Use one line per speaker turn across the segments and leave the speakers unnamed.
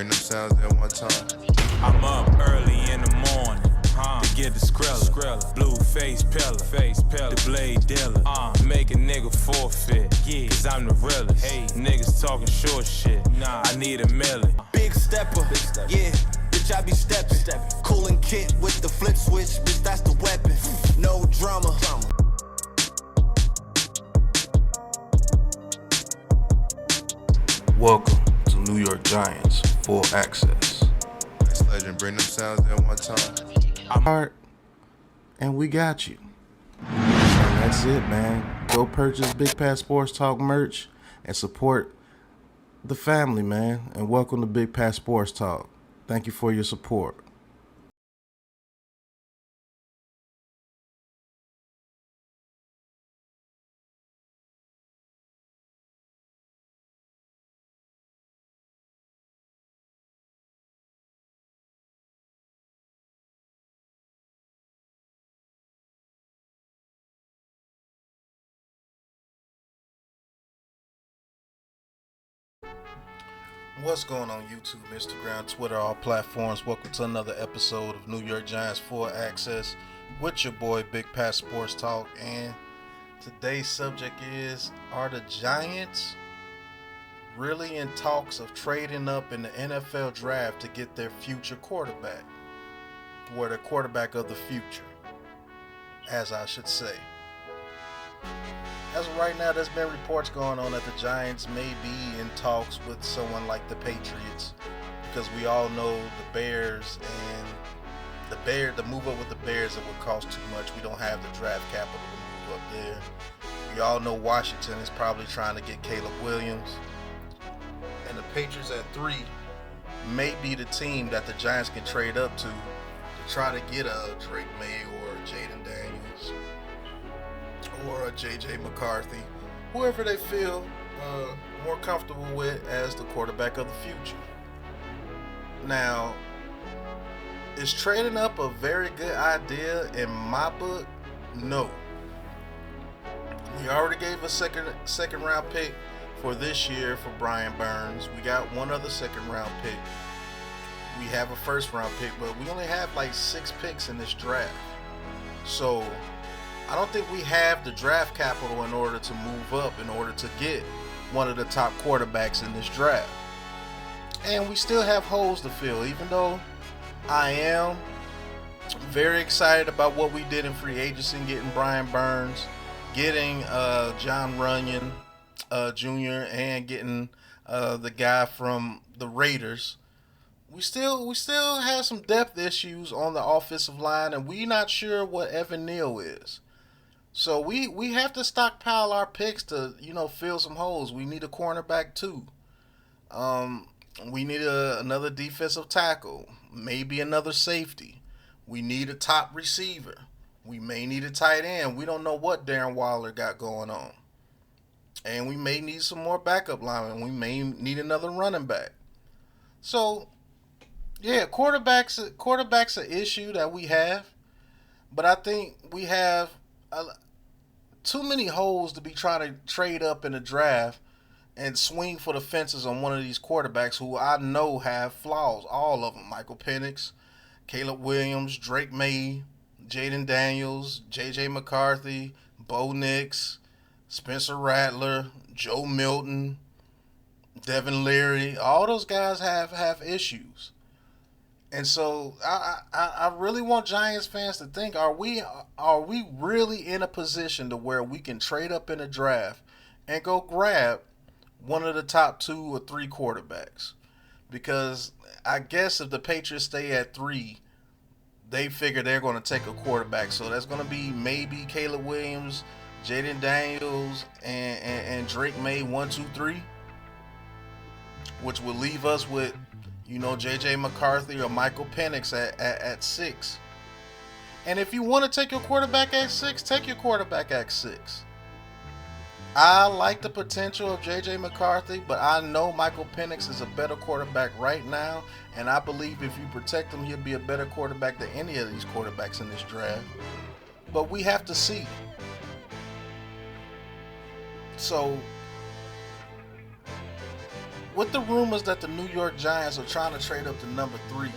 bring them sounds at one time.
I'm up early in the morning, to get the skrilla, blue face pillar, the blade dealer, make a nigga forfeit, cause I'm the realest. Hey, niggas talking short shit, I need a million.
Big stepper, yeah, bitch I be steppin'. Coolin' kit with the flip switch, bitch that's the weapon. No drama.
Welcome to New York Giants Full Access.
This legend bring them sounds at one time.
I'm hard, and we got you. And that's it, man. Go purchase Big Pat Sports Talk merch and support the family, man. And welcome to Big Pat Sports Talk. Thank you for your support. What's going on YouTube, Instagram, Twitter, all platforms? Welcome to another episode of New York Giants Full Access with your boy Big Pat Sports Talk. And today's subject is, are the Giants really in talks of trading up in the NFL draft to get their future quarterback? Or the quarterback of the future, as I should say. As of right now, there's been reports going on that the Giants may be in talks with someone like the Patriots, because we all know the Bears and the move up with the Bears, it would cost too much. We don't have the draft capital to move up there. We all know Washington is probably trying to get Caleb Williams, and the Patriots at 3 may be the team that the Giants can trade up to try to get a Drake May or Jaden Daniels or a JJ McCarthy, whoever they feel more comfortable with as the quarterback of the future. Now, is trading up a very good idea in my book? No. We already gave a second round pick for this year for Brian Burns. We got one other second round pick. We have a first round pick, but we only have like 6 picks in this draft. So I don't think we have the draft capital in order to move up, in order to get one of the top quarterbacks in this draft. And we still have holes to fill, even though I am very excited about what we did in free agency, getting Brian Burns, getting John Runyon Jr., and getting the guy from the Raiders. We still have some depth issues on the offensive line, and we're not sure what Evan Neal is. So we have to stockpile our picks to, fill some holes. We need a cornerback too. We need another defensive tackle, maybe another safety. We need a top receiver. We may need a tight end. We don't know what Darren Waller got going on. And we may need some more backup linemen. We may need another running back. So, yeah, quarterback's an issue that we have. But I think we have too many holes to be trying to trade up in the draft and swing for the fences on one of these quarterbacks who I know have flaws. All of them. Michael Penix, Caleb Williams, Drake May, Jaden Daniels, JJ McCarthy, Bo Nix, Spencer Rattler, Joe Milton, Devin Leary. All those guys have issues. And so I really want Giants fans to think, are we really in a position to where we can trade up in the draft and go grab one of the top 2 or 3 quarterbacks? Because I guess if the Patriots stay at 3, they figure they're going to take a quarterback. So that's going to be maybe Caleb Williams, Jaden Daniels, and Drake May 1, 2, 3, which will leave us with JJ McCarthy or Michael Penix at 6. And if you want to take your quarterback at 6, take your quarterback at 6. I like the potential of JJ McCarthy, but I know Michael Penix is a better quarterback right now, and I believe if you protect him, he'll be a better quarterback than any of these quarterbacks in this draft. But we have to see. So with the rumors that the New York Giants are trying to trade up to number 3,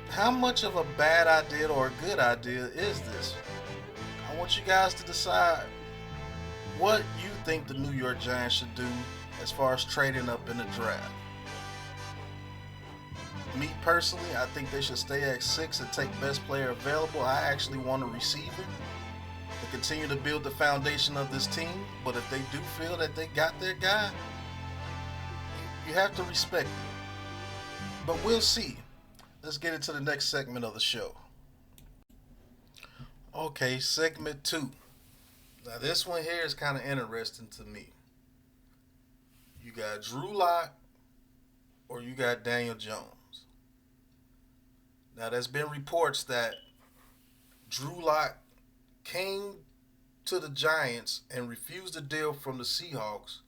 how much of a bad idea or a good idea is this? I want you guys to decide what you think the New York Giants should do as far as trading up in the draft. Me personally, I think they should stay at 6 and take best player available. I actually want a receiver to continue to build the foundation of this team. But if they do feel that they got their guy, you have to respect it. But we'll see. Let's get into the next segment of the show. Okay, segment 2. Now this one here is kind of interesting to me. You got Drew Lock or you got Daniel Jones. Now, there's been reports that Drew Lock came to the Giants and refused a deal from the Seahawks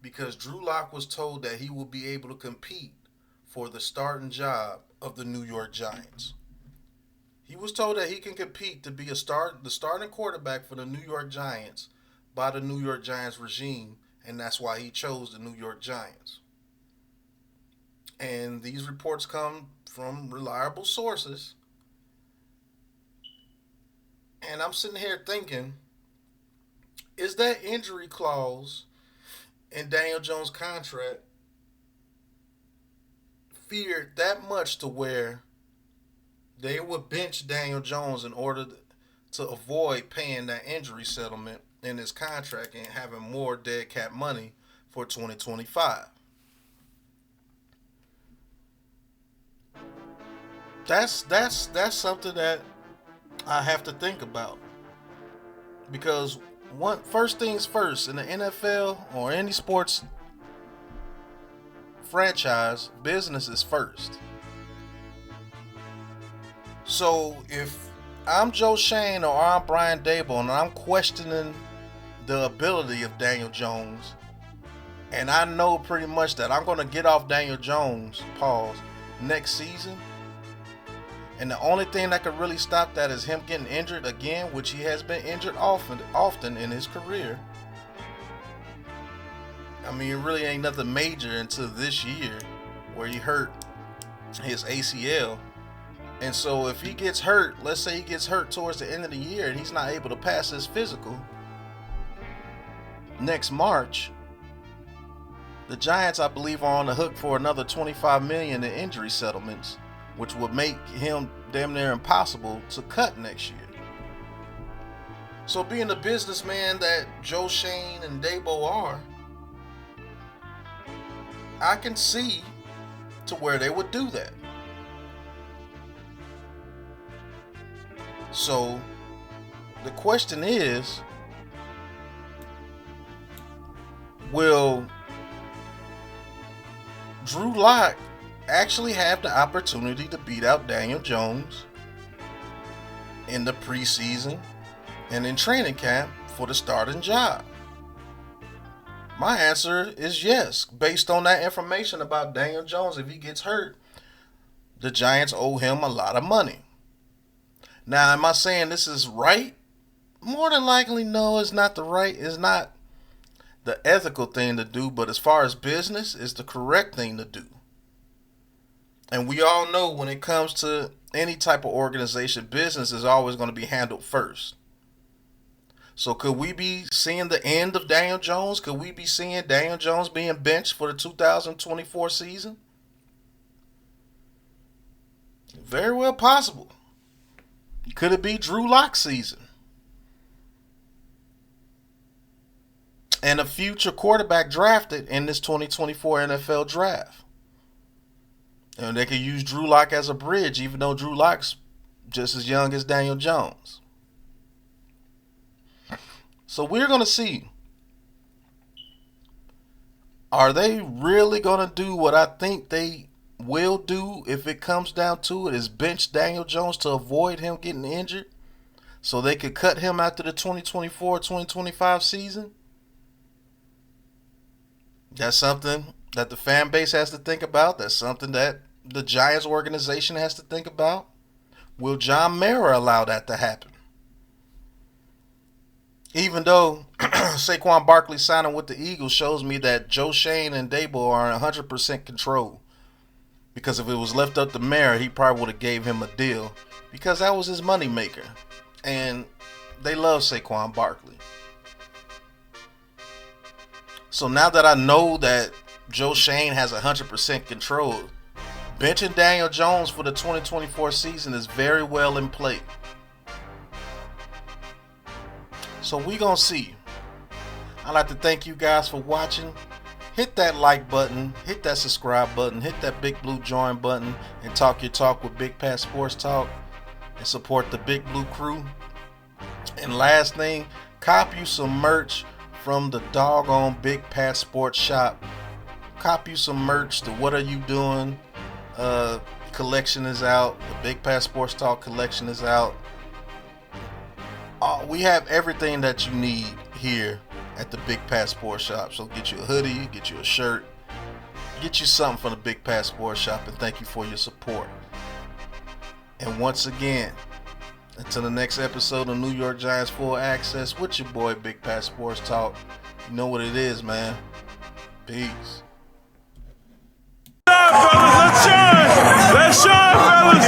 because Drew Lock was told that he will be able to compete for the starting job of the New York Giants. He was told that he can compete to be the starting quarterback for the New York Giants by the New York Giants regime, and that's why he chose the New York Giants. And these reports come from reliable sources. And I'm sitting here thinking, is that injury clause in Daniel Jones' contract feared that much to where they would bench Daniel Jones in order to avoid paying that injury settlement in his contract and having more dead cap money for 2025? That's something that I have to think about, because first things first, in the NFL or any sports franchise, business is first. So if I'm Joe Shane or I'm Brian Daboll and I'm questioning the ability of Daniel Jones, and I know pretty much that I'm going to get off Daniel Jones, next season, and the only thing that could really stop that is him getting injured again, which he has been injured often in his career. I mean, it really ain't nothing major until this year where he hurt his ACL. And so if he gets hurt, let's say he gets hurt towards the end of the year and he's not able to pass his physical next March, the Giants, I believe, are on the hook for another $25 million in injury settlements, which would make him damn near impossible to cut next year. So being the businessman that Joe Shane and Daboll are, I can see to where they would do that. So the question is, will Drew Lock actually have the opportunity to beat out Daniel Jones in the preseason and in training camp for the starting job? My answer is yes. Based on that information about Daniel Jones, if he gets hurt, the Giants owe him a lot of money. Now, am I saying this is right? More than likely, no, it's not it's not the ethical thing to do, but as far as business, it's the correct thing to do. And we all know when it comes to any type of organization, business is always going to be handled first. So could we be seeing the end of Daniel Jones? Could we be seeing Daniel Jones being benched for the 2024 season? Very well possible. Could it be Drew Lock season? And a future quarterback drafted in this 2024 NFL draft. And they could use Drew Lock as a bridge, even though Drew Lock's just as young as Daniel Jones. So we're going to see. Are they really going to do what I think they will do if it comes down to it, is bench Daniel Jones to avoid him getting injured so they could cut him after the 2024-2025 season? That's something that the fan base has to think about. That's something that the Giants organization has to think about. Will John Mara allow that to happen? Even though Saquon Barkley signing with the Eagles shows me that Joe Shane and Dabo are in 100% control. Because if it was left up to Mayer, he probably would have gave him a deal. Because that was his moneymaker. And they love Saquon Barkley. So now that I know that Joe Shane has 100% control, benching Daniel Jones for the 2024 season is very well in play. So we gonna see. I'd like to thank you guys for watching. Hit that like button, hit that subscribe button, hit that big blue join button, and talk your talk with Big Pat Sports Talk, and support the Big Blue crew. And last thing, cop you some merch from the doggone Big Pat Sports Shop. Cop you some merch. The What Are You Doing collection is out. The Big Pat Sports Talk collection is out. We have everything that you need here at the Big Pat Sports Shop. So get you a hoodie, get you a shirt, get you something from the Big Pat Sports Shop, and thank you for your support. And once again, until the next episode of New York Giants Full Access with your boy Big Pat Sports Talk, you know what it is, man. Peace.
Let's shine! Let's shine, fellas!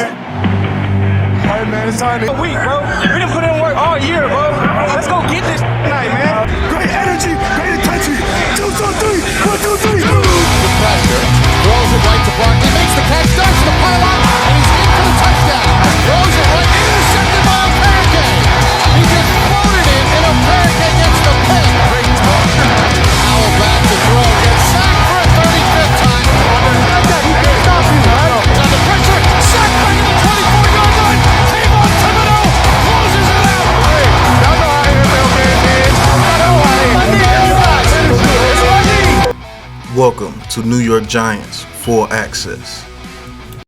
Alright, man, it's time to week, bro. We done put in work all year, bro. Let's go get this tonight, man.
Great energy, great intensity. 2, 2, 3, 1, 2, 3.
The pressure, throws it right to Barkley, makes the catch, starts the pylon, and he's in for the touchdown. Throws it right, intercepted by a pancake. He just floated it, and a pancake gets the pick. Great talk. Howell back to throw, gets sacked for a 35th time. He can't stop you, man. He's under pressure, sacked back at the 24-yard line. Kayvon Thibodeau closes it out.
Hey, y'all know how NFL game is. I know how
I need you guys.
Welcome to New York Giants Full Access.